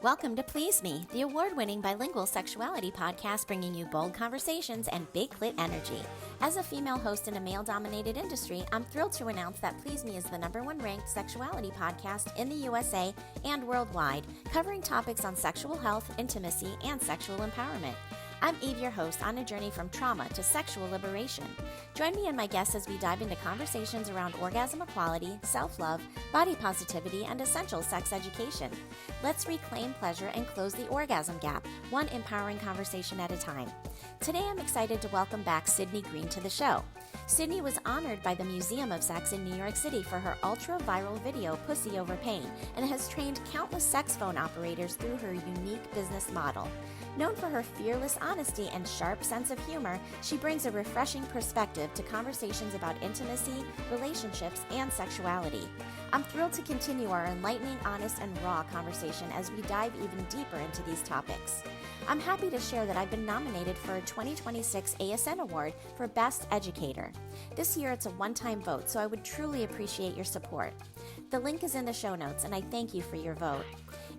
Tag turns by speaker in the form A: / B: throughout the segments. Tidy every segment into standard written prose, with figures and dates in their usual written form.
A: Welcome to Please Me, the award-winning bilingual sexuality podcast bringing you bold conversations and big clit energy. As a female host in a male-dominated industry, I'm thrilled to announce that Please Me is the #1 ranked sexuality podcast in the USA and worldwide, covering topics on sexual health, intimacy, and sexual empowerment. I'm Eve, your host, on a journey from trauma to sexual liberation. Join me and my guests as we dive into conversations around orgasm equality, self-love, body positivity, and essential sex education. Let's reclaim pleasure and close the orgasm gap, one empowering conversation at a time. Today, I'm excited to welcome back Cidney Green to the show. Cidney was honored by the Museum of Sex in New York City for her ultra-viral video, Pussy Over Pain, and has trained countless sex phone operators through her unique business model. Known for her fearless honesty and sharp sense of humor, she brings a refreshing perspective to conversations about intimacy, relationships, and sexuality. I'm thrilled to continue our enlightening, honest, and raw conversation as we dive even deeper into these topics. I'm happy to share that I've been nominated for a 2026 ASN Award for Best Educator. This year it's a one-time vote, so I would truly appreciate your support. The link is in the show notes, and I thank you for your vote.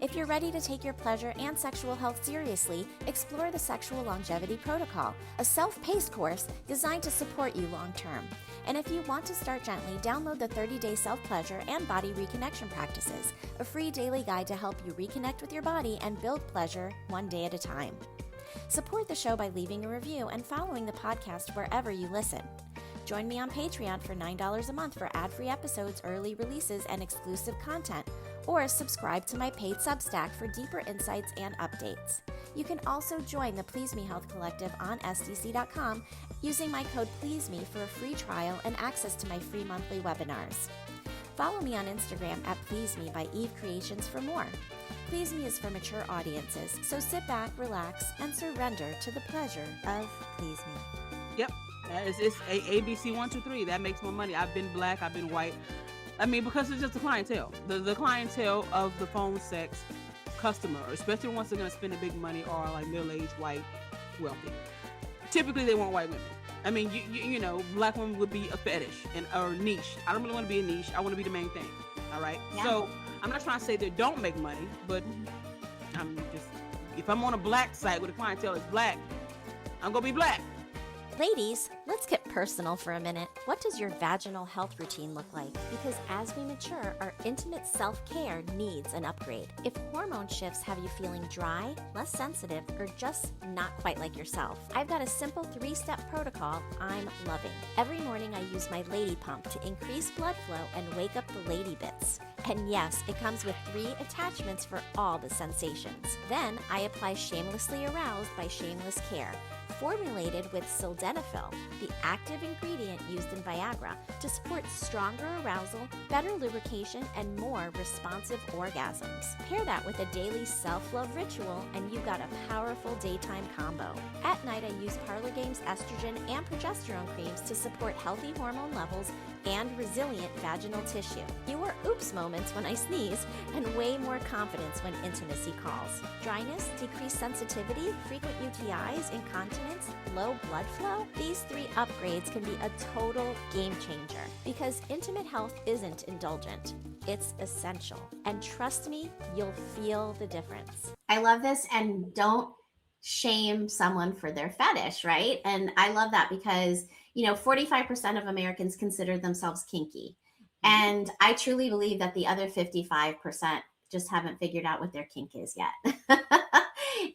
A: If you're ready to take your pleasure and sexual health seriously, explore the Sexual Longevity Protocol, a self-paced course designed to support you long-term. And if you want to start gently, download the 30-day self-pleasure and body reconnection practices, a free daily guide to help you reconnect with your body and build pleasure one day at a time. Support the show by leaving a review and following the podcast wherever you listen. Join me on Patreon for $9 a month for ad-free episodes, early releases, and exclusive content, or subscribe to my paid Substack for deeper insights and updates. You can also join the Please Me Health Collective on SDC.com using my code PLEASEME for a free trial and access to my free monthly webinars. Follow me on Instagram at PleaseMe by Eve Creations for more. Please Me is for mature audiences, so sit back, relax, and surrender to the pleasure of Please Me.
B: Yep. It's ABC 1, 2, 3. That makes more money. I've been black, I've been white. I mean, because it's just the clientele. The clientele of the phone sex customer, especially once they're going to spend the big money, are like middle-aged, white, wealthy. Typically, they want white women. I mean, you know, black women would be a fetish or niche. I don't really want to be a niche. I want to be the main thing. All right? Yeah. So I'm not trying to say they don't make money, but I'm just, if I'm on a black site where the clientele is black, I'm going to be black.
A: Ladies, let's get personal for a minute. What does your vaginal health routine look like? Because as we mature, our intimate self-care needs an upgrade. If hormone shifts have you feeling dry, less sensitive, or just not quite like yourself, I've got a simple 3-step protocol I'm loving. Every morning I use my lady pump to increase blood flow and wake up the lady bits. And yes, it comes with 3 attachments for all the sensations. Then I apply Shamelessly Aroused by Shameless Care, formulated with sildenafil, the active ingredient used in Viagra, to support stronger arousal, better lubrication, and more responsive orgasms. Pair that with a daily self-love ritual, and you've got a powerful daytime combo. At night, I use Parlor Games estrogen and progesterone creams to support healthy hormone levels and resilient vaginal tissue. Fewer oops moments when I sneeze, and way more confidence when intimacy calls. Dryness, decreased sensitivity, frequent UTIs, incontinence, low blood flow? These 3 upgrades can be a total game changer, because intimate health isn't indulgent. It's essential. And trust me, you'll feel the difference.
C: I love this, and don't shame someone for their fetish, right? And I love that because, you know, 45% of Americans consider themselves kinky. And I truly believe that the other 55% just haven't figured out what their kink is yet.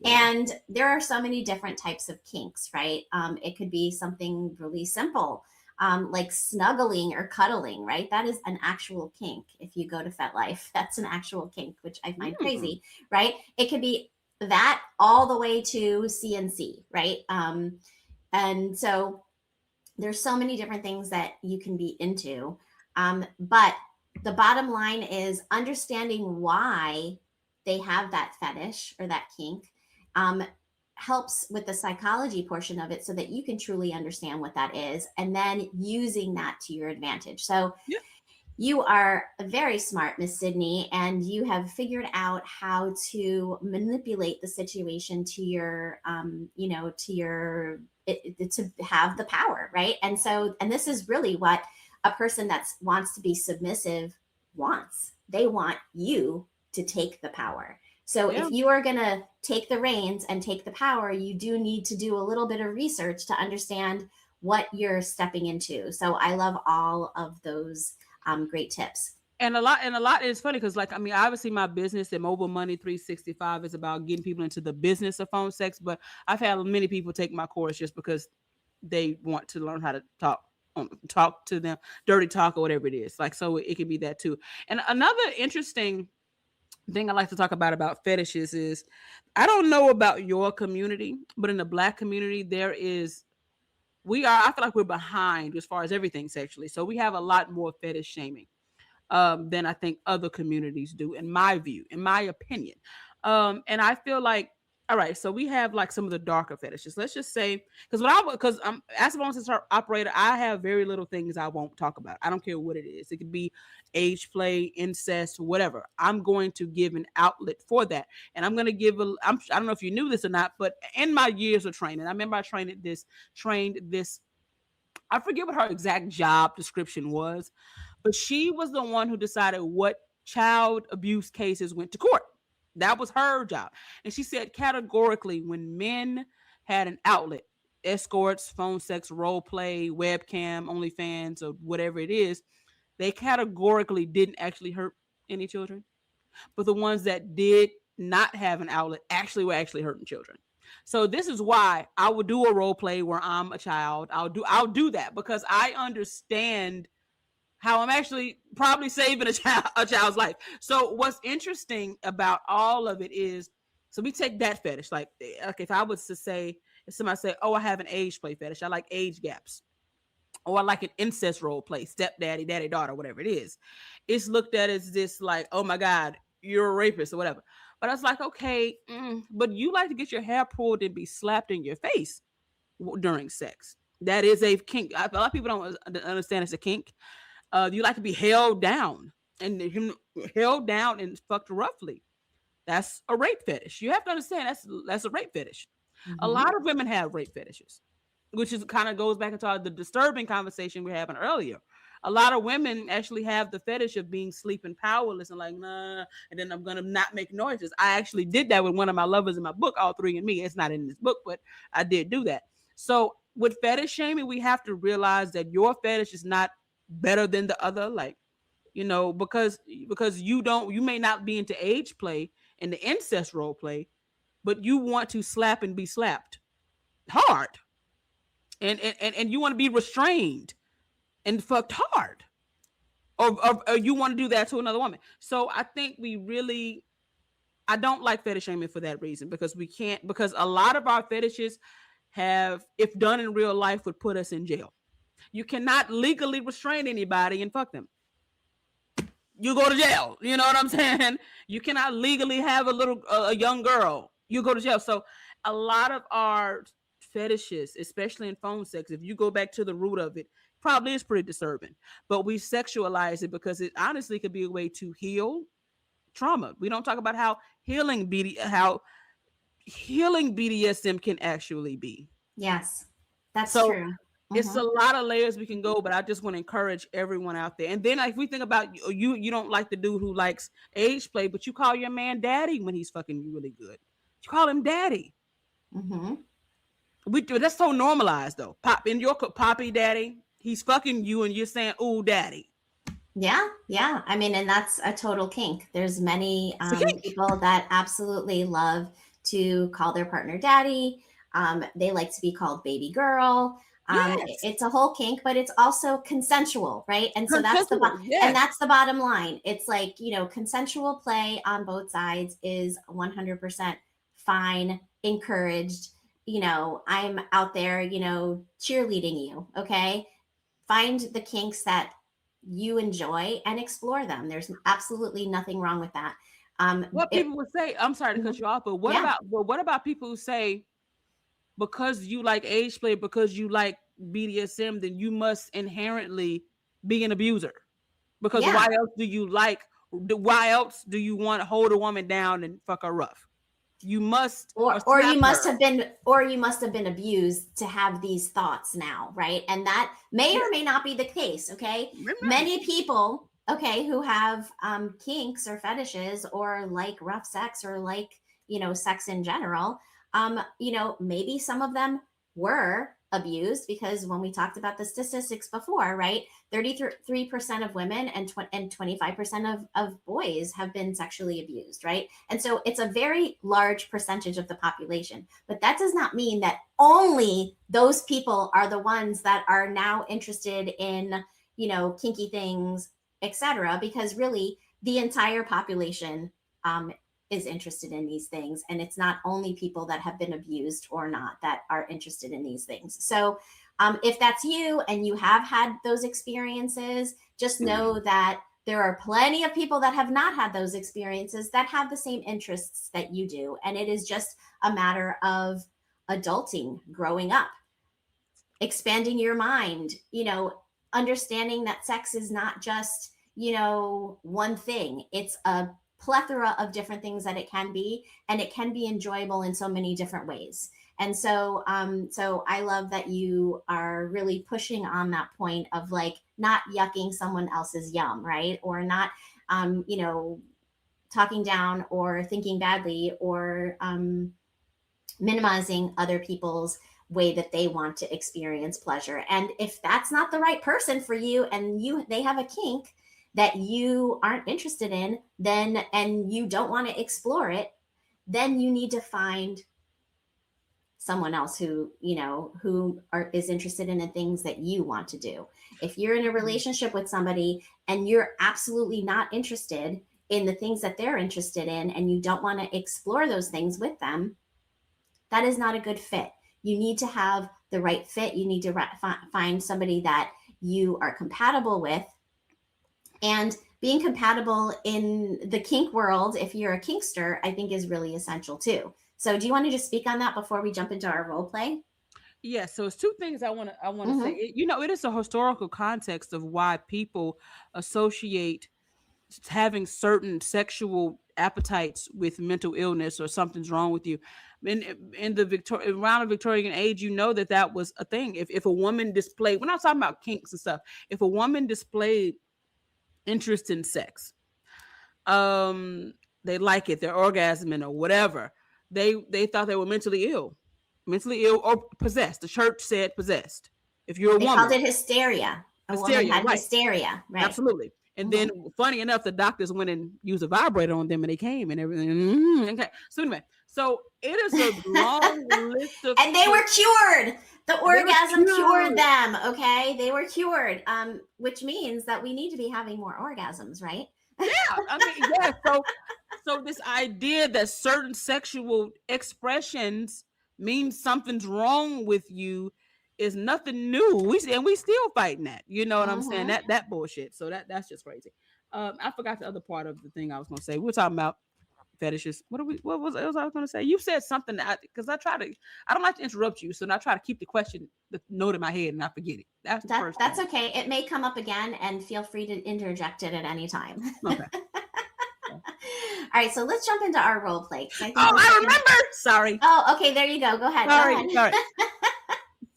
C: And there are so many different types of kinks, right? It could be something really simple, like snuggling or cuddling, right? That is an actual kink. If you go to FetLife, that's an actual kink, which I find crazy, right? It could be that all the way to CNC, right? And so there's so many different things that you can be into. But the bottom line is understanding why they have that fetish or that kink helps with the psychology portion of it so that you can truly understand what that is, and then using that to your advantage. So you are very smart, Miss Cidney, and you have figured out how to manipulate the situation to your, to have the power, right? And so, and this is really what a person that wants to be submissive wants. They want you to take the power. So
B: Yeah.
C: if you are going to take the reins and take the power, you do need to do a little bit of research to understand what you're stepping into. So I love all of those great tips.
B: And a lot is funny because, like, I mean, obviously my business at Mobile Money 365 is about getting people into the business of phone sex, but I've had many people take my course just because they want to learn how to talk to them, dirty talk or whatever it is. Like, so it can be that too. And another interesting thing I like to talk about fetishes is, I don't know about your community, but in the Black community, I feel like we're behind as far as everything sexually. So we have a lot more fetish shaming than I think other communities do, in my view, in my opinion. And I feel like, all right, so we have like some of the darker fetishes. Let's just say, because I'm as a phone sex operator, I have very little things I won't talk about. I don't care what it is. It could be age play, incest, whatever. I'm going to give an outlet for that, and I'm going to give I don't know if you knew this or not, but in my years of training, I remember I trained this. I forget what her exact job description was, but she was the one who decided what child abuse cases went to court. That was her job. And she said categorically, when men had an outlet, escorts, phone sex, role play, webcam, OnlyFans, or whatever it is, they categorically didn't actually hurt any children. But the ones that did not have an outlet were actually hurting children. So this is why I would do a role play where I'm a child. I'll do that because I understand how I'm actually probably saving a child's life. So what's interesting about all of it is, so we take that fetish, like if I was to say, if somebody say, oh, I have an age play fetish, I like age gaps, or I like an incest role play, stepdaddy, daddy, daughter, whatever it is, it's looked at as this like, oh my God, you're a rapist or whatever. But I was like, okay, but you like to get your hair pulled and be slapped in your face during sex. That is a kink. A lot of people don't understand it's a kink. You like to be held down and fucked roughly. That's a rape fetish. You have to understand that's a rape fetish. Mm-hmm. A lot of women have rape fetishes, which is kind of goes back into the disturbing conversation we were having earlier. A lot of women actually have the fetish of being sleeping powerless and like, nah, and then I'm going to not make noises. I actually did that with one of my lovers in my book, All Three and Me. It's not in this book, but I did do that. So with fetish shaming, we have to realize that your fetish is not better than the other, like, you know, because you may not be into age play and the incest role play, but you want to slap and be slapped hard, and you want to be restrained and fucked hard, or you want to do that to another woman. So I think I don't like fetish shaming for that reason, because a lot of our fetishes have, if done in real life, would put us in jail. You cannot legally restrain anybody and fuck them. You go to jail. You know what I'm saying? You cannot legally have a young girl. You go to jail. So a lot of our fetishes, especially in phone sex, if you go back to the root of it, probably is pretty disturbing. But we sexualize it because it honestly could be a way to heal trauma. We don't talk about how healing BDSM can actually be.
C: Yes, that's true.
B: It's a lot of layers we can go, but I just want to encourage everyone out there. And then if we think about you don't like the dude who likes age play, but you call your man daddy when he's fucking you really good. You call him daddy. Mm-hmm. That's so normalized though. In your poppy daddy, he's fucking you and you're saying, ooh, daddy.
C: Yeah. I mean, and that's a total kink. There's many people that absolutely love to call their partner daddy. They like to be called baby girl. Yes. It's a whole kink, but it's also consensual, right? And so that's the bottom line. It's like, you know, consensual play on both sides is 100% fine, encouraged. You know, I'm out there, you know, cheerleading you. Okay. Find the kinks that you enjoy and explore them. There's absolutely nothing wrong with that.
B: What people would say, I'm sorry to cut you off, but what about people who say, because you like age play, because you like BDSM, then you must inherently be an abuser? Because why else do you want to hold a woman down and fuck her rough? You must, or you must have been abused to have these thoughts now, right? And that may or may not be the case. Okay. Many people
C: okay, who have kinks or fetishes or like rough sex or like, sex in general. Maybe some of them were abused, because when we talked about the statistics before, right? 33% of women and 25% of boys have been sexually abused, right? And so it's a very large percentage of the population. But that does not mean that only those people are the ones that are now interested in, kinky things, etc., because really the entire population is interested in these things, and it's not only people that have been abused or not that are interested in these things. So if that's you and you have had those experiences, just know that there are plenty of people that have not had those experiences that have the same interests that you do, and it is just a matter of adulting, growing up, expanding your mind, understanding that sex is not just, one thing. It's a plethora of different things that it can be, and it can be enjoyable in so many different ways. And so I love that you are really pushing on that point of like not yucking someone else's yum, right? Or not, talking down or thinking badly or minimizing other people's way that they want to experience pleasure. And if that's not the right person for you, and they have a kink that you aren't interested in, then, and you don't want to explore it, then you need to find someone else who is interested in the things that you want to do. If you're in a relationship with somebody and you're absolutely not interested in the things that they're interested in, and you don't want to explore those things with them, that is not a good fit. You need to have the right fit. You need to find somebody that you are compatible with. And being compatible in the kink world, if you're a kinkster, I think is really essential too. So do you want to just speak on that before we jump into our role play?
B: Yeah, so it's two things I want to say. It is a historical context of why people associate having certain sexual appetites with mental illness or something's wrong with you. In the around the Victorian age, that was a thing. If a woman displayed, we're not talking about kinks and stuff. If a woman displayed interest in sex, they like it, they're orgasming or whatever, they thought they were mentally ill or possessed. The church said possessed. If you're a
C: They
B: woman,
C: called it hysteria. A woman had
B: right?
C: Hysteria, right?
B: Absolutely. And then, funny enough, the doctors went and used a vibrator on them, and they came and everything. Okay. So anyway, so it is a long list of,
C: and they were cured. The orgasm cured them. Okay, they were cured. Which means that we need to be having more orgasms, right?
B: Yeah, I mean, yeah. So this idea that certain sexual expressions means something's wrong with you is nothing new. We still fighting that. You know what I'm saying? That bullshit. So that's just crazy. I forgot the other part of the thing I was gonna say. We were talking about fetishes. What was I was gonna say? You said something because I don't like to interrupt you, so I try to keep the note in my head and I forget it.
C: That's okay. It may come up again, and feel free to interject it at any time. Okay. All right, so let's jump into our role play.
B: I remember. Sorry.
C: Oh, okay. There you go. Go ahead.
B: Sorry.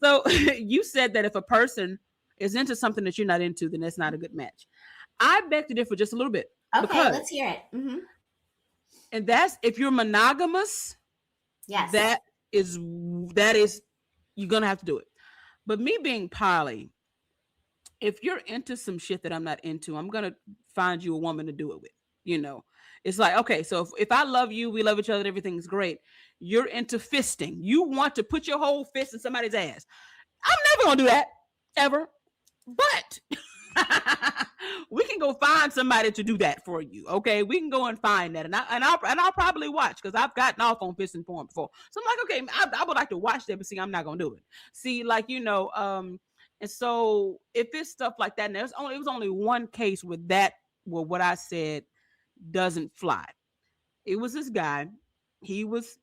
B: So you said that if a person is into something that you're not into, then that's not a good match. I beg to differ just a little bit.
C: Okay, let's hear it.
B: And that's if you're monogamous.
C: Yes.
B: That is you're gonna have to do it. But me being poly, if you're into some shit that I'm not into, I'm gonna find you a woman to do it with. It's like, okay, so if I love you, we love each other, everything's great. You're into fisting. You want to put your whole fist in somebody's ass. I'm never gonna do that ever. But we can go find somebody to do that for you. Okay, we can go and find that, and I'll probably watch, because I've gotten off on pissing porn before. So I'm like, okay, I would like to watch that, but see, I'm not gonna do it. See, and so if it's stuff like that, and it was only one case where what I said doesn't fly. It was this guy. He was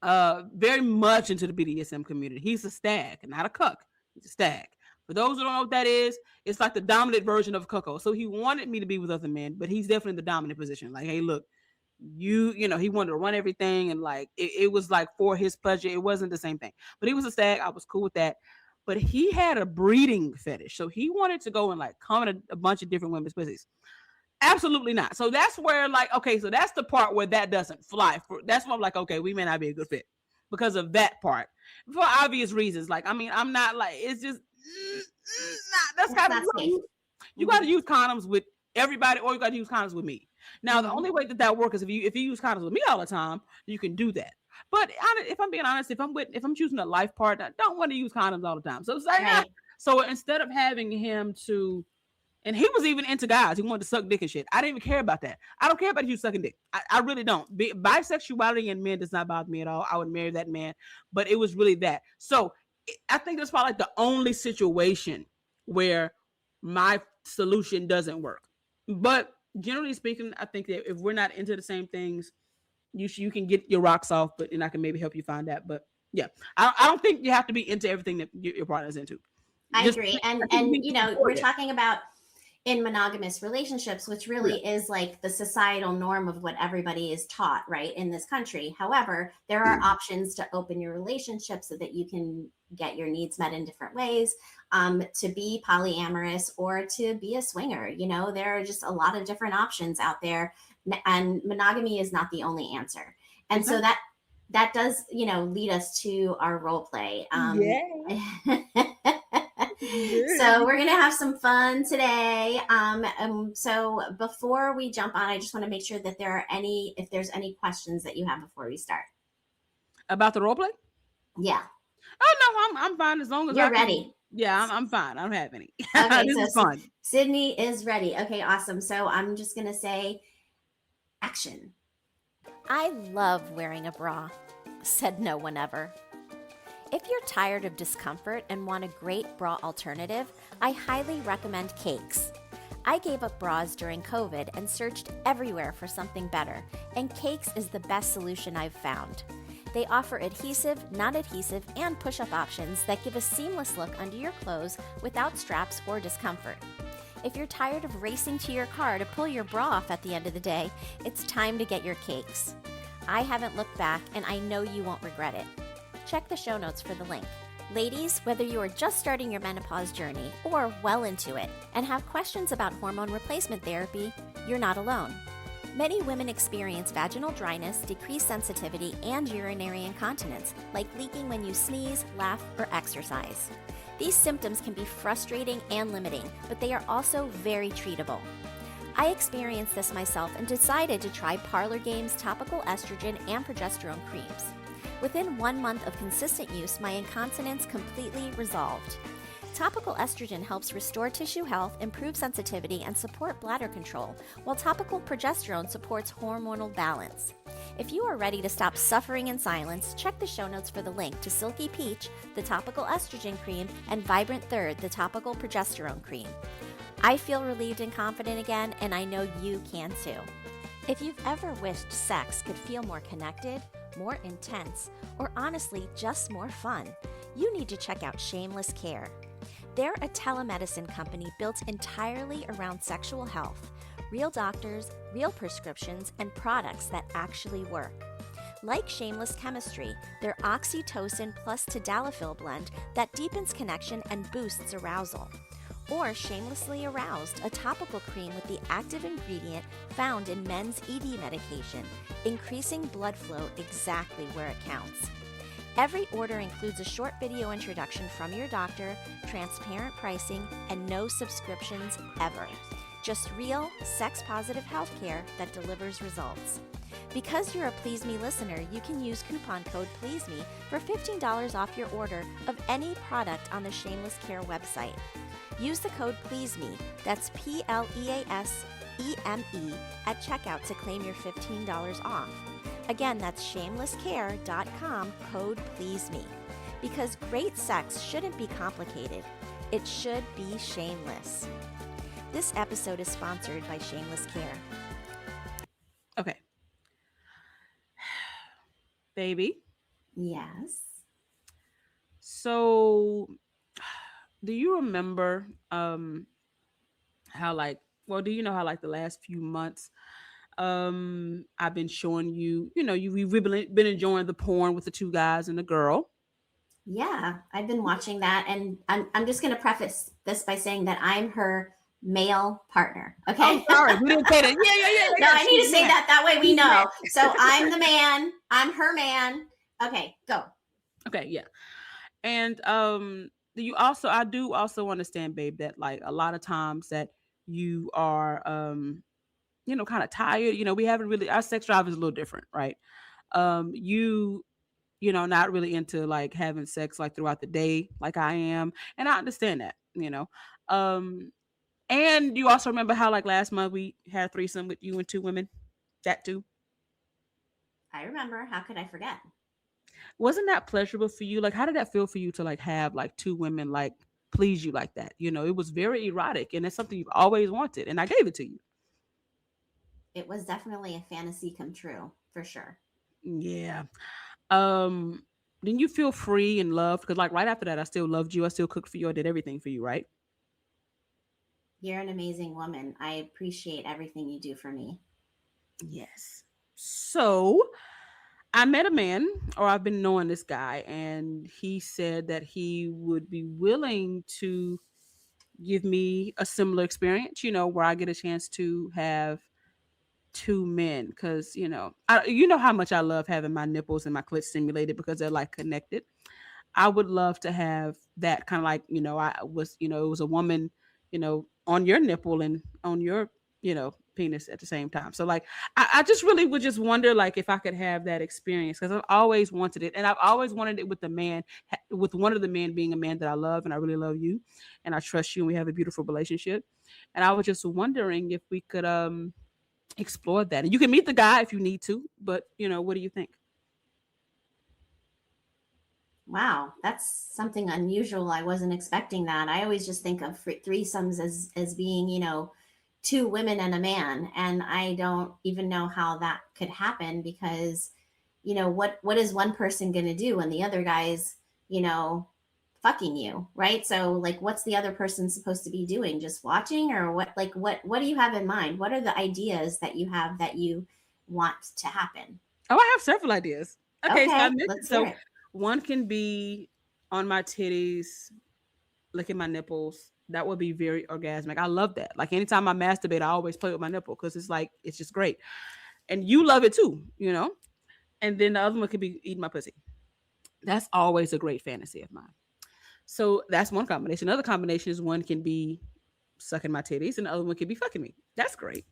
B: very much into the BDSM community. He's a stag, not a cuck. He's a stag. For those who don't know what that is, it's like the dominant version of cuckold. So he wanted me to be with other men, but he's definitely in the dominant position. Like, hey, look, he wanted to run everything, and like it was like for his pleasure. It wasn't the same thing. But he was a stag. I was cool with that. but he had a breeding fetish. So he wanted to go and like come in a bunch of different women's pussies. Absolutely not. So that's where like, okay, so that's the part where that doesn't fly. That's why I'm like, okay, we may not be a good fit because of that part for obvious reasons. Like, I mean, I'm not like, it's just, that's kind of, you got to use condoms with everybody, or you got to use condoms with me. Now, the only way that works is if you use condoms with me all the time, you can do that. But if I'm being honest, if I'm choosing a life partner, I don't want to use condoms all the time. So it's like, so instead of having him to, and he was even into guys. He wanted to suck dick and shit. I didn't even care about that. I don't care about you sucking dick. I really don't. Bisexuality in men does not bother me at all. I would marry that man. But it was really that. So I think that's probably like the only situation where my solution doesn't work. But generally speaking, I think that if we're not into the same things, you can get your rocks off, and I can maybe help you find that. But yeah, I don't think you have to be into everything that your partner's into.
C: I agree. And you know, we're talking about in monogamous relationships, which really is like the societal norm of what everybody is taught, right, in this country. However, there are options to open your relationship so that you can get your needs met in different ways, to be polyamorous or to be a swinger. You know, there are just a lot of different options out there, and monogamy is not the only answer. And so that does, you know, lead us to our role play. So we're going to have some fun today. So before we jump on, I just want to make sure that if there's any questions that you have before we start.
B: About the role play?
C: Yeah.
B: Oh, no, I'm fine as long as
C: you're ready.
B: Yeah, I'm fine. I don't have any.
C: Okay,
B: this is fun.
C: Cidney is ready. Okay, awesome. So I'm just going to say action.
A: I love wearing a bra, said no one ever. If you're tired of discomfort and want a great bra alternative, I highly recommend Cakes. I gave up bras during COVID and searched everywhere for something better, and Cakes is the best solution I've found. They offer adhesive, non-adhesive, and push-up options that give a seamless look under your clothes without straps or discomfort. If you're tired of racing to your car to pull your bra off at the end of the day, it's time to get your Cakes. I haven't looked back, and I know you won't regret it. Check the show notes for the link. Ladies, whether you are just starting your menopause journey or well into it and have questions about hormone replacement therapy, you're not alone. Many women experience vaginal dryness, decreased sensitivity, and urinary incontinence, like leaking when you sneeze, laugh, or exercise. These symptoms can be frustrating and limiting, but they are also very treatable. I experienced this myself and decided to try Parlor Game's topical estrogen and progesterone creams. Within 1 month of consistent use, my incontinence completely resolved. Topical estrogen helps restore tissue health, improve sensitivity, and support bladder control, while topical progesterone supports hormonal balance. If you are ready to stop suffering in silence, check the show notes for the link to Silky Peach, the topical estrogen cream, and Vibrant Third, the topical progesterone cream. I feel relieved and confident again, and I know you can too. If you've ever wished sex could feel more connected, more intense, or honestly just more fun, you need to check out Shameless Care. They're a telemedicine company built entirely around sexual health, real doctors, real prescriptions, and products that actually work. Like Shameless Chemistry, their oxytocin plus tadalafil blend that deepens connection and boosts arousal. Or Shamelessly Aroused, a topical cream with the active ingredient found in men's ED medication, increasing blood flow exactly where it counts. Every order includes a short video introduction from your doctor, transparent pricing, and no subscriptions ever. Just real, sex-positive healthcare that delivers results. Because you're a Please Me listener, you can use coupon code PLEASEME for $15 off your order of any product on the Shameless Care website. Use the code PLEASEME, that's PLEASEME, at checkout to claim your $15 off. Again, that's shamelesscare.com, code PLEASEME. Because great sex shouldn't be complicated. It should be shameless. This episode is sponsored by Shameless Care.
B: Okay. Baby.
C: Yes.
B: So, do you remember how do you know how the last few months I've been showing you, we've been enjoying the porn with the two guys and the girl.
C: Yeah, I've been watching that, and I'm just going to preface this by saying that I'm her male partner.
B: I'm
C: Okay.
B: sorry, we didn't say that. Yeah.
C: No, I need
B: She's
C: to say
B: mad.
C: that way we
B: She's mad.
C: know. So I'm the man, I'm her man. Okay, go.
B: Okay, yeah. And I do also understand, babe, that like a lot of times that you are kind of tired. We haven't really, our sex drive is a little different, right? You not really into like having sex like throughout the day like I am. And I understand that. Um and you also remember how like last month we had a threesome with you and two women? That too.
C: I remember. How could I forget?
B: Wasn't that pleasurable for you? Like, how did that feel for you to like have like two women like please you like that? It was very erotic and it's something you've always wanted, and I gave it to you.
C: It was definitely a fantasy come true, for sure.
B: Yeah. Um, then you feel free and loved because like right after that, I still loved you. I still cooked for you. I did everything for you, right?
C: You're an amazing woman. I appreciate everything you do for me.
B: Yes. So I met a man, or I've been knowing this guy, and he said that he would be willing to give me a similar experience, where I get a chance to have two men because you know how much I love having my nipples and my clit stimulated because they're like connected. I would love to have that kind of like I was it was a woman on your nipple and on your penis at the same time. So like I just really would just wonder like if I could have that experience because I've always wanted it, and I've always wanted it with the man, with one of the men being a man that I love, and I really love you and I trust you and we have a beautiful relationship. And I was just wondering if we could explore that. And you can meet the guy if you need to, but what do you think?
C: Wow, that's something unusual. I wasn't expecting that. I always just think of threesomes as being, two women and a man, and I don't even know how that could happen because, what is one person going to do when the other guy's, you know, fucking you, right? So like, what's the other person supposed to be doing? Just watching, or what? Like, what do you have in mind? What are the ideas that you have that you want to happen?
B: Oh, I have several ideas. Okay, so I
C: Okay,
B: mentioned
C: let's hear
B: so
C: it.
B: one can be on my titties, licking my nipples. That would be very orgasmic. I love that. Like anytime I masturbate, I always play with my nipple because it's like it's just great. And you love it too. And then the other one could be eating my pussy. That's always a great fantasy of mine. So that's one combination. Another combination is one can be sucking my titties, and the other one can be fucking me. That's great.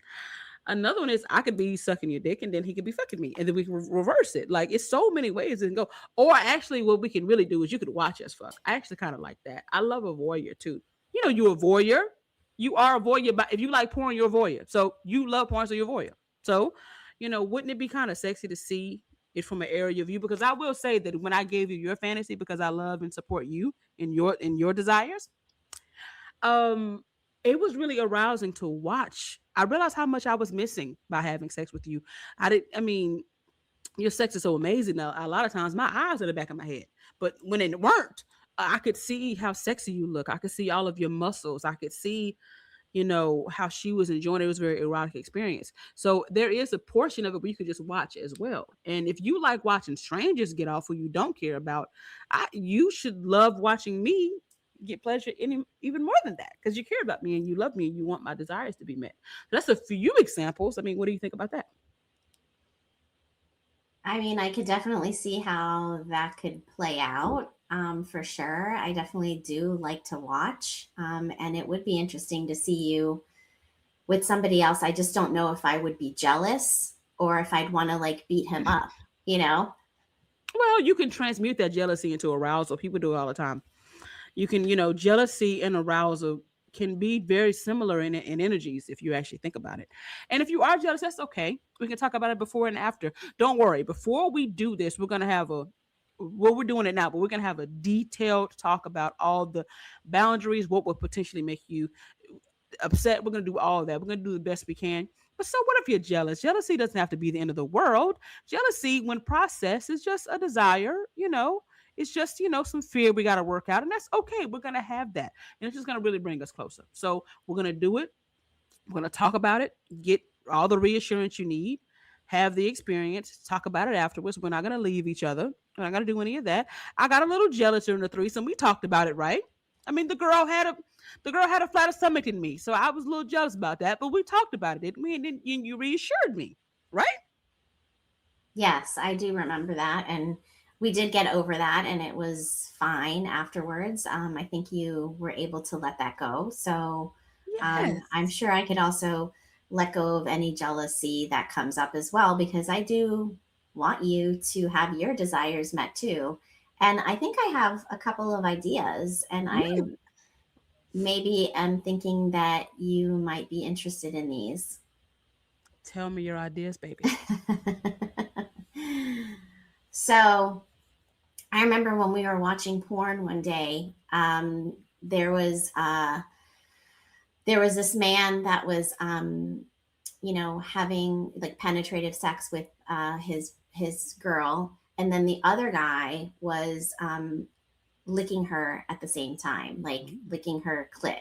B: Another one is I could be sucking your dick and then he could be fucking me. And then we can reverse it. Like it's so many ways it can go. Or actually what we can really do is you could watch us fuck. I actually kind of like that. I love a voyeur too. You a voyeur. You are a voyeur. But if you like porn, you're a voyeur. So you love porn, so you're a voyeur. So, wouldn't it be kind of sexy to see it from an area of view? Because I will say that when I gave you your fantasy, because I love and support you in your desires, um it was really arousing to watch. I realized how much I was missing by having sex with you. I mean, your sex is so amazing now. A lot of times my eyes are in the back of my head. But when it weren't, I could see how sexy you look. I could see all of your muscles. I could see, how she was enjoying it. It was a very erotic experience. So there is a portion of it where you could just watch as well. And if you like watching strangers get off who you don't care about, you should love watching me get pleasure even more than that because you care about me and you love me and you want my desires to be met. That's a few examples. I mean, what do you think about that?
C: I mean, I could definitely see how that could play out, for sure. I definitely do like to watch, and it would be interesting to see you with somebody else. I just don't know if I would be jealous or if I'd want to like beat him up, you know?
B: Well, you can transmute that jealousy into arousal. People do it all the time. You can, jealousy and arousal can be very similar in energies if you actually think about it. And if you are jealous, that's okay. We can talk about it before and after. Don't worry. Before we do this, we're going to have we're doing it now, but we're going to have a detailed talk about all the boundaries, what would potentially make you upset. We're going to do all of that. We're going to do the best we can. But so what if you're jealous? Jealousy doesn't have to be the end of the world. Jealousy, when processed, is just a desire. It's just, some fear we got to work out. And that's okay. We're going to have that. And it's just going to really bring us closer. So we're going to do it. We're going to talk about it, get all the reassurance you need, have the experience, talk about it afterwards. We're not going to leave each other. We're not going to do any of that. I got a little jealous during the threesome. We talked about it, right? I mean, the girl had a flatter stomach than me, so I was a little jealous about that. But we talked about it, didn't we? And then you reassured me, right?
C: Yes, I do remember that. And we did get over that, and it was fine afterwards. I think you were able to let that go. So I'm
B: Yes.
C: sure I could also let go of any jealousy that comes up as well, because I do want you to have your desires met too. And I think I have a couple of ideas, and I
B: Mm,
C: maybe am thinking that you might be interested in these.
B: tell me your ideas, baby.
C: So I remember when we were watching porn one day, there was this man that was having like penetrative sex with his girl, and then the other guy was licking her at the same time, like
B: Mm.
C: licking her clit.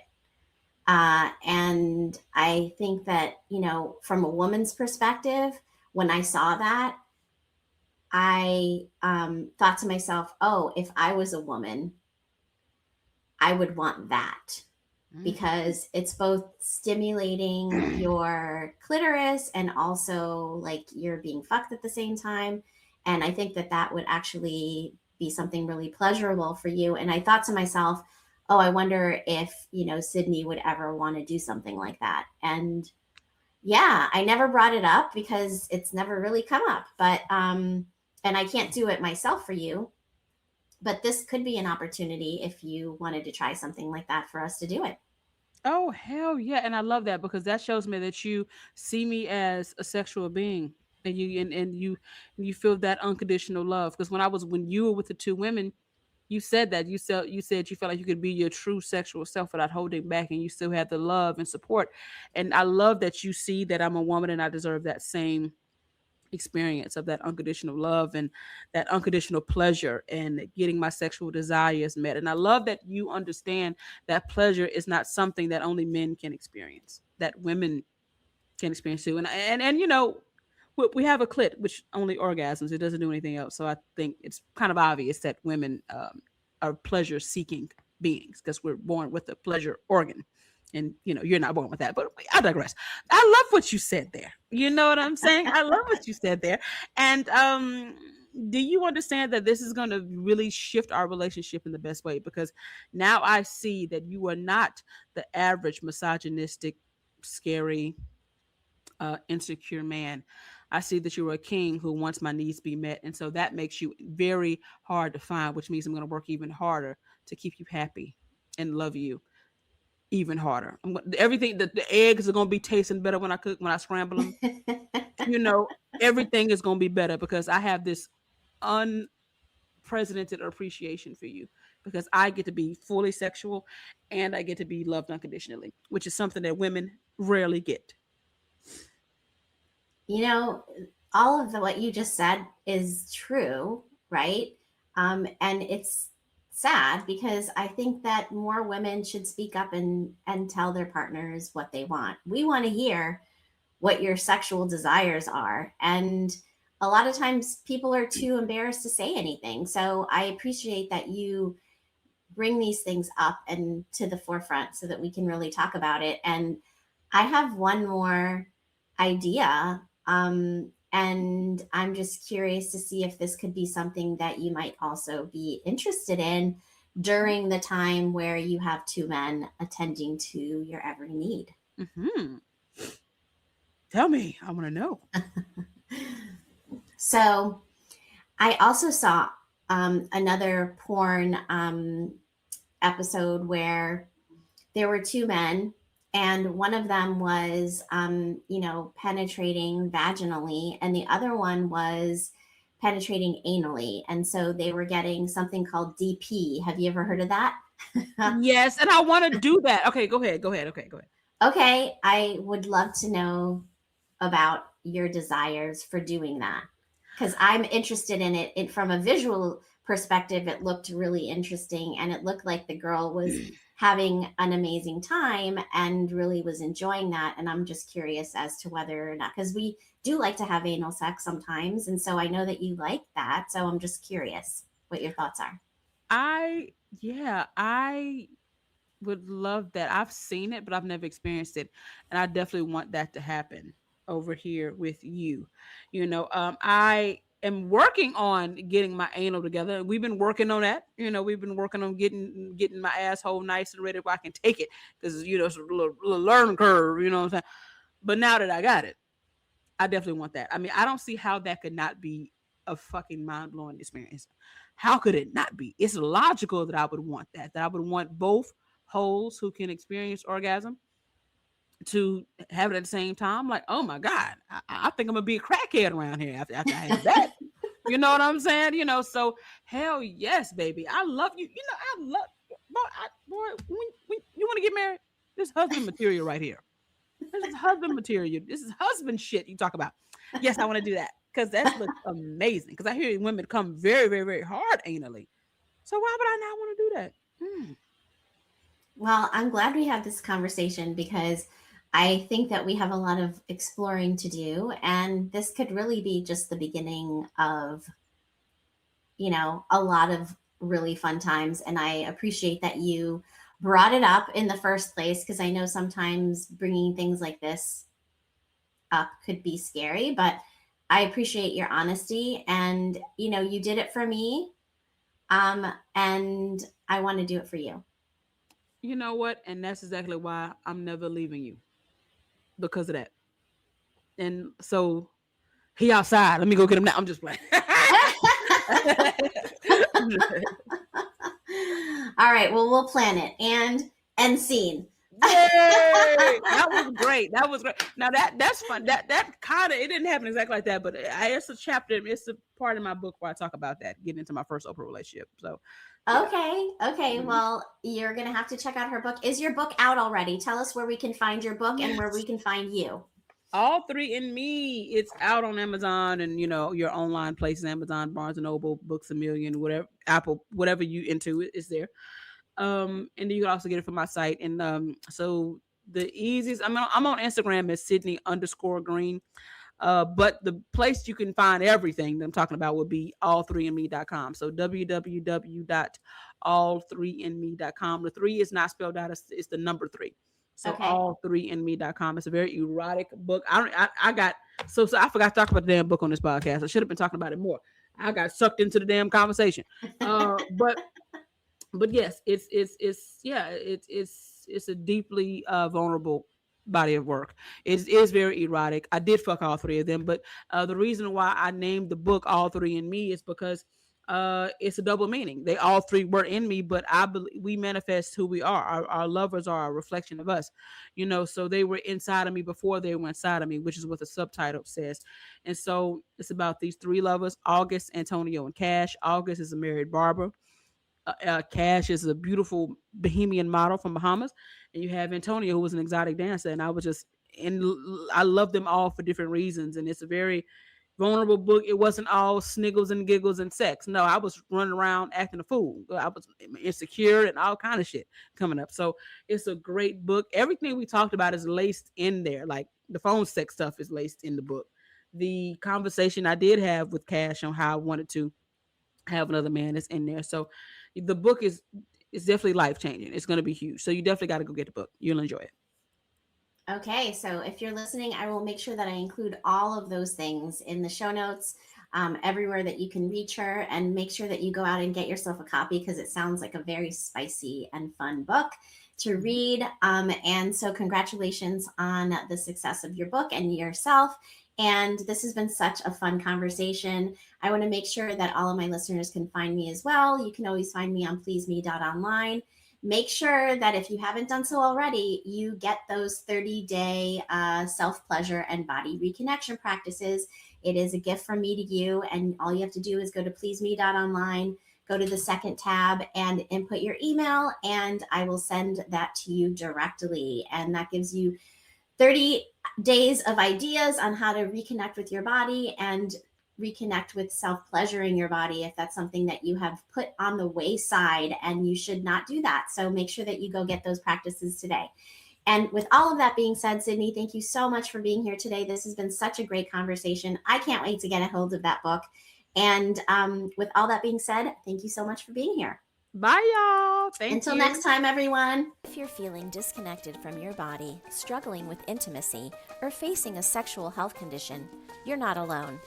C: And I think that, from a woman's perspective, when I saw that, I thought to myself, oh, if I was a woman, I would want that,
B: Mhm.
C: because it's both stimulating your clitoris and also like you're being fucked at the same time. And I think that that would actually be something really pleasurable for you. And I thought to myself, oh, I wonder if, Cidney would ever want to do something like that. And yeah, I never brought it up because it's never really come up. But, and I can't do it myself for you. But this could be an opportunity if you wanted to try something like that for us to do it.
B: Oh, hell yeah. And I love that because that shows me that you see me as a sexual being and you feel that unconditional love. Because when you were with the two women, you said that you felt like you could be your true sexual self without holding back, and you still had the love and support. And I love that you see that I'm a woman and I deserve that same experience of that unconditional love and that unconditional pleasure and getting my sexual desires met. And I love that you understand that pleasure is not something that only men can experience, that women can experience too. And we have a clit which only orgasms; it doesn't do anything else. So I think it's kind of obvious that women are pleasure seeking beings because we're born with a pleasure organ. And you're not born with that, but I digress. I love what you said there. You know what I'm saying? I love what you said there. And do you understand that this is going to really shift our relationship in the best way? Because now I see that you are not the average misogynistic, scary, insecure man. I see that you're a king who wants my needs to be met. And so that makes you very hard to find, which means I'm going to work even harder to keep you happy and love you even harder. Everything, the eggs are going to be tasting better when I scramble them. You know, everything is going to be better because I have this unprecedented appreciation for you because I get to be fully sexual and I get to be loved unconditionally, which is something that women rarely get.
C: you know, all of what you just said is true, right? And it's sad because I think that more women should speak up and tell their partners what they want. We want to hear what your sexual desires are. And a lot of times people are too embarrassed to say anything. So I appreciate that you bring these things up and to the forefront so that we can really talk about it. And I have one more idea. And I'm just curious to see if this could be something that you might also be interested in during the time where you have two men attending to your every need.
B: Mm-hmm. Tell me, I want to know.
C: So I also saw another porn episode where there were two men, and one of them was, penetrating vaginally, and the other one was penetrating anally. And so they were getting something called DP. Have you ever heard of that?
B: Yes, and I want to do that. Okay, go ahead. Go ahead. Okay, go ahead.
C: Okay, I would love to know about your desires for doing that, because I'm interested in it. From a visual perspective, it looked really interesting, and it looked like the girl was having an amazing time and really was enjoying that. And I'm just curious as to whether or not, because we do like to have anal sex sometimes. And so I know that you like that. So I'm just curious what your thoughts are.
B: I would love that. I've seen it, but I've never experienced it, and I definitely want that to happen over here with you. I am working on getting my anal together. We've been working on that. We've been working on getting my asshole nice and ready where I can take it, because it's a little learning curve. You know what I'm saying? But now that I got it, I definitely want that. I mean, I don't see how that could not be a fucking mind blowing experience. How could it not be? It's logical that I would want that. That I would want both holes who can experience orgasm to have it at the same time. Like, oh my God, I think I'm gonna be a crackhead around here after I have that. You know what I'm saying? So hell yes, baby. I love you. I love boy, when you want to get married, this husband material right here. This is husband material. This is husband shit you talk about. Yes, I want to do that because that looks amazing. Because I hear women come very, very, very hard anally. So why would I not want to do that?
C: Well, I'm glad we had this conversation because I think that we have a lot of exploring to do. And this could really be just the beginning of, a lot of really fun times. And I appreciate that you brought it up in the first place because I know sometimes bringing things like this up could be scary, but I appreciate your honesty. And, you did it for me. And I want to do it for you.
B: You know what? And that's exactly why I'm never leaving you, because of that. And so he outside. Let me go get him now. I'm just playing.
C: All right. Well, we'll plan it and scene.
B: Yay! That was great. That was great. Now that's fun. That kind of, it didn't happen exactly like that, but it's a chapter. It's a part of my book where I talk about that, getting into my first open relationship. So yeah.
C: Okay. Mm-hmm. Well, you're gonna have to check out her book. Is your book out already? Tell us where we can find your book and where we can find you.
B: All Three in Me. It's out on Amazon and your online places, Amazon, Barnes and Noble, Books a Million, whatever, Apple, whatever you into it is there. And then you can also get it from my site. And so the easiest, I'm on Instagram as Cidney_Green. But the place you can find everything that I'm talking about would be all3andme.com. So www.all3andme.com. The 3 is not spelled out. It's the number 3. So okay. all3andme.com. It's a very erotic book. I got so I forgot to talk about the damn book on this podcast. I should have been talking about it more. I got sucked into the damn conversation. But yes, it's a deeply vulnerable body of work. It is very erotic. I did fuck all 3 of them, but the reason why I named the book All 3 in Me is because it's a double meaning. They all 3 were in me, but I believe we manifest who we are. Our lovers are a reflection of us, so they were inside of me before they were inside of me, which is what the subtitle says. And so it's about these 3 lovers: August, Antonio, and Cash. August is a married barber. Cash is a beautiful Bohemian model from Bahamas, and you have Antonio, who was an exotic dancer. And I love them all for different reasons. And it's a very vulnerable book. It wasn't all sniggles and giggles and sex. No, I was running around acting a fool. I was insecure and all kind of shit coming up. So it's a great book. Everything we talked about is laced in there. Like the phone sex stuff is laced in the book. The conversation I did have with Cash on how I wanted to have another man is in there. So the book is definitely life-changing. It's going to be huge. So you definitely got to go get the book. You'll enjoy it.
C: Okay. So if you're listening, I will make sure that I include all of those things in the show notes, everywhere that you can reach her, and make sure that you go out and get yourself a copy because it sounds like a very spicy and fun book to read. And so congratulations on the success of your book and yourself. And this has been such a fun conversation. I want to make sure that all of my listeners can find me as well. You can always find me on pleaseme.online. Make sure that if you haven't done so already, you get those 30-day self-pleasure and body reconnection practices. It is a gift from me to you. And all you have to do is go to pleaseme.online, go to the second tab and input your email, and I will send that to you directly. And that gives you 30 days of ideas on how to reconnect with your body and reconnect with self-pleasure in your body if that's something that you have put on the wayside, and you should not do that. So make sure that you go get those practices today. And with all of that being said, Cidney, thank you so much for being here today. This has been such a great conversation. I can't wait to get a hold of that book. And with all that being said, thank you so much for being here.
B: Bye, y'all. Thank
C: Until
B: you.
C: next time, everyone.
A: If you're feeling disconnected from your body, struggling with intimacy, or facing a sexual health condition, you're not alone.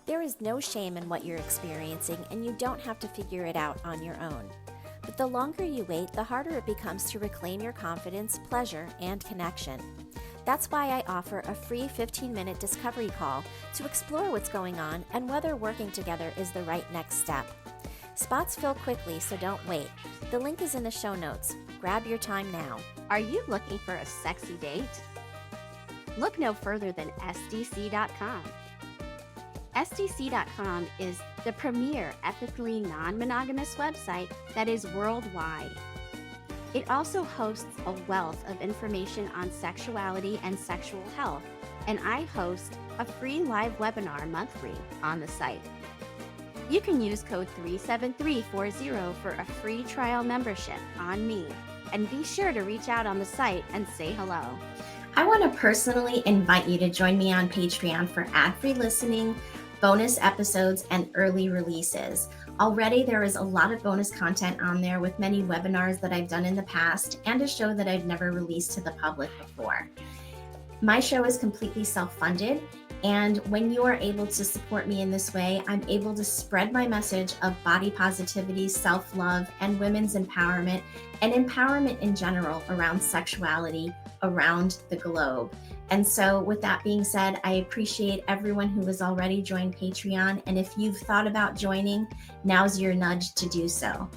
A: There is no shame in what you're experiencing, and you don't have to figure it out on your own. But the longer you wait, the harder it becomes to reclaim your confidence, pleasure, and connection. That's why I offer a free 15-minute discovery call to explore what's going on and whether working together is the right next step. Spots fill quickly, so don't wait. The link is in the show notes. Grab your time now.
D: Are you looking for a sexy date? Look no further than SDC.com. SDC.com is the premier ethically non-monogamous website that is worldwide. It also hosts a wealth of information on sexuality and sexual health, and I host a free live webinar monthly on the site. You can use code 37340 for a free trial membership on me, and be sure to reach out on the site and say hello.
C: I want to personally invite you to join me on Patreon for ad-free listening, bonus episodes, and early releases. Already there is a lot of bonus content on there with many webinars that I've done in the past and a show that I've never released to the public before. My show is completely self-funded, and when you are able to support me in this way, I'm able to spread my message of body positivity, self-love, and women's empowerment, and empowerment in general around sexuality around the globe. And so with that being said, I appreciate everyone who has already joined Patreon. And if you've thought about joining, now's your nudge to do so.